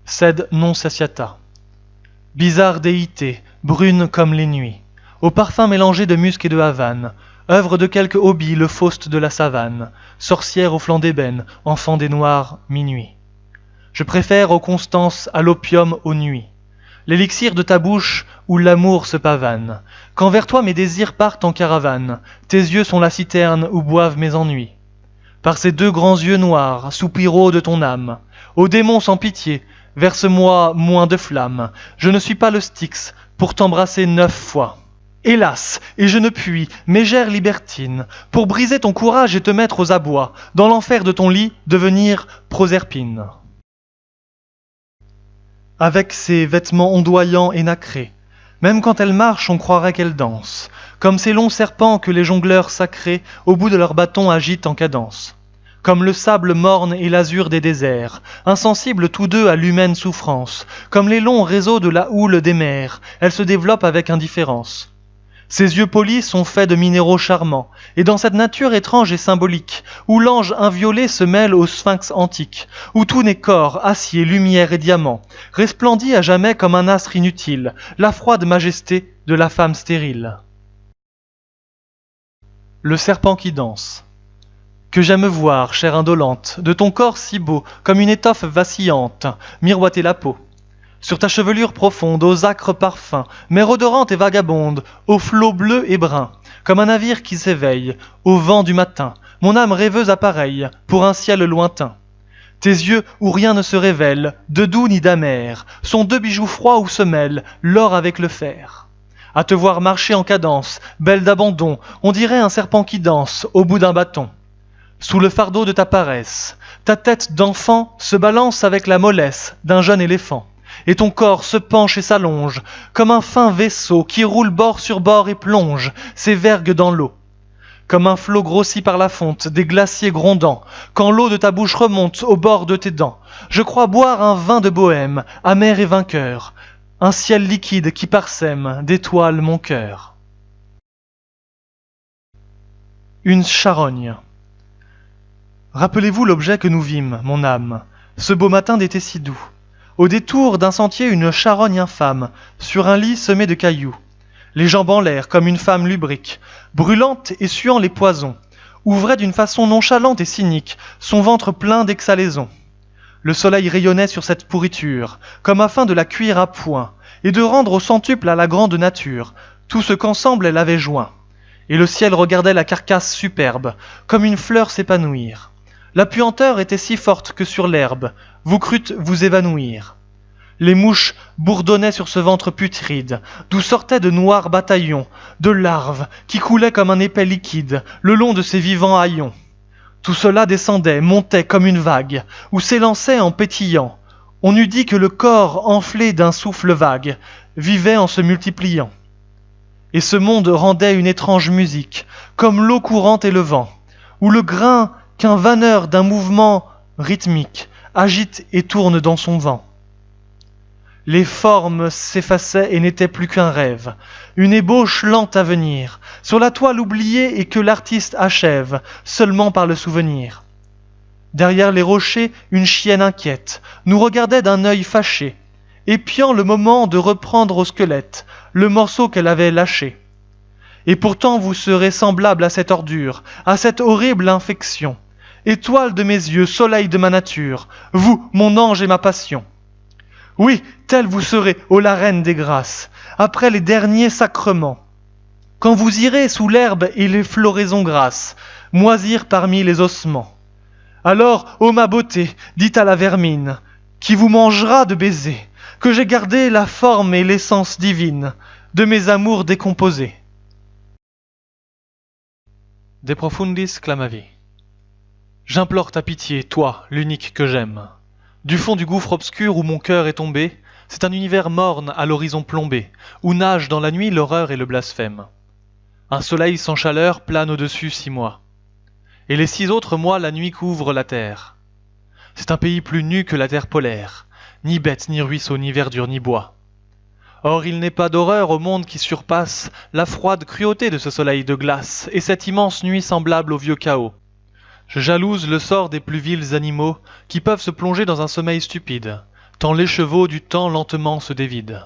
sed non satiata. Bizarre déité, brune comme les nuits, au parfum mélangé de musc et de havane, œuvre de quelque hobby le Faust de la savane, sorcière au flanc d'ébène, enfant des noirs minuits. Je préfère, ô Constance, à l'opium aux nuits, l'élixir de ta bouche où l'amour se pavane, quand vers toi mes désirs partent en caravane, tes yeux sont la citerne où boivent mes ennuis. Par ces deux grands yeux noirs, soupiraux de ton âme, ô démon sans pitié, verse-moi moins de flamme, je ne suis pas le Styx pour t'embrasser 9 fois. Hélas, et je ne puis, mégère libertine, pour briser ton courage et te mettre aux abois, dans l'enfer de ton lit, devenir Proserpine. Avec ses vêtements ondoyants et nacrés, même quand elle marche, on croirait qu'elle danse, comme ces longs serpents que les jongleurs sacrés, au bout de leurs bâtons, agitent en cadence. Comme le sable morne et l'azur des déserts, insensibles tous deux à l'humaine souffrance, comme les longs réseaux de la houle des mers, elle se développe avec indifférence. Ses yeux polis sont faits de minéraux charmants, et dans cette nature étrange et symbolique, où l'ange inviolé se mêle au sphinx antique, où tout n'est corps, acier, lumière et diamant, resplendit à jamais comme un astre inutile, la froide majesté de la femme stérile. Le serpent qui danse. Que j'aime voir, chère indolente, de ton corps si beau, comme une étoffe vacillante, miroiter la peau. Sur ta chevelure profonde, aux âcres parfums, mer odorante et vagabonde, aux flots bleus et bruns, comme un navire qui s'éveille, au vent du matin, mon âme rêveuse appareille, pour un ciel lointain. Tes yeux, où rien ne se révèle, de doux ni d'amer, sont deux bijoux froids où se mêlent l'or avec le fer. À te voir marcher en cadence, belle d'abandon, on dirait un serpent qui danse, au bout d'un bâton. Sous le fardeau de ta paresse, ta tête d'enfant se balance avec la mollesse d'un jeune éléphant, et ton corps se penche et s'allonge, comme un fin vaisseau qui roule bord sur bord et plonge ses vergues dans l'eau. Comme un flot grossi par la fonte des glaciers grondants, quand l'eau de ta bouche remonte au bord de tes dents, je crois boire un vin de bohème, amer et vainqueur, un ciel liquide qui parsème d'étoiles mon cœur. Une charogne. Rappelez-vous l'objet que nous vîmes, mon âme, ce beau matin d'été si doux. Au détour d'un sentier, une charogne infâme, sur un lit semé de cailloux. Les jambes en l'air, comme une femme lubrique, brûlante et suant les poisons, ouvrait d'une façon nonchalante et cynique son ventre plein d'exhalaisons. Le soleil rayonnait sur cette pourriture, comme afin de la cuire à point, et de rendre au centuple à la grande nature tout ce qu'ensemble elle avait joint. Et le ciel regardait la carcasse superbe, comme une fleur s'épanouir. La puanteur était si forte que sur l'herbe, vous crûtes vous évanouir. Les mouches bourdonnaient sur ce ventre putride, d'où sortaient de noirs bataillons, de larves qui coulaient comme un épais liquide, le long de ces vivants haillons. Tout cela descendait, montait comme une vague, ou s'élançait en pétillant. On eût dit que le corps, enflé d'un souffle vague, vivait en se multipliant. Et ce monde rendait une étrange musique, comme l'eau courante et le vent, où le grain qu'un vanneur d'un mouvement rythmique agite et tourne dans son vent. Les formes s'effaçaient et n'étaient plus qu'un rêve, une ébauche lente à venir, sur la toile oubliée et que l'artiste achève, seulement par le souvenir. Derrière les rochers, une chienne inquiète nous regardait d'un œil fâché, épiant le moment de reprendre au squelette le morceau qu'elle avait lâché. Et pourtant vous serez semblable à cette ordure, à cette horrible infection, étoile de mes yeux, soleil de ma nature, vous, mon ange et ma passion. Oui, telle vous serez, ô la reine des grâces, après les derniers sacrements, quand vous irez sous l'herbe et les floraisons grasses, moisir parmi les ossements. Alors, ô ma beauté, dites à la vermine, qui vous mangera de baisers, que j'ai gardé la forme et l'essence divine de mes amours décomposés. De profundis clamavi. J'implore ta pitié, toi, l'unique que j'aime. Du fond du gouffre obscur où mon cœur est tombé, c'est un univers morne à l'horizon plombé, où nage dans la nuit l'horreur et le blasphème. Un soleil sans chaleur plane au-dessus 6 mois. Et les 6 autres mois la nuit couvre la terre. C'est un pays plus nu que la terre polaire, ni bête, ni ruisseau, ni verdure, ni bois. Or il n'est pas d'horreur au monde qui surpasse la froide cruauté de ce soleil de glace et cette immense nuit semblable au vieux chaos. Je jalouse le sort des plus vils animaux qui peuvent se plonger dans un sommeil stupide, tant l'écheveau du temps lentement se dévide.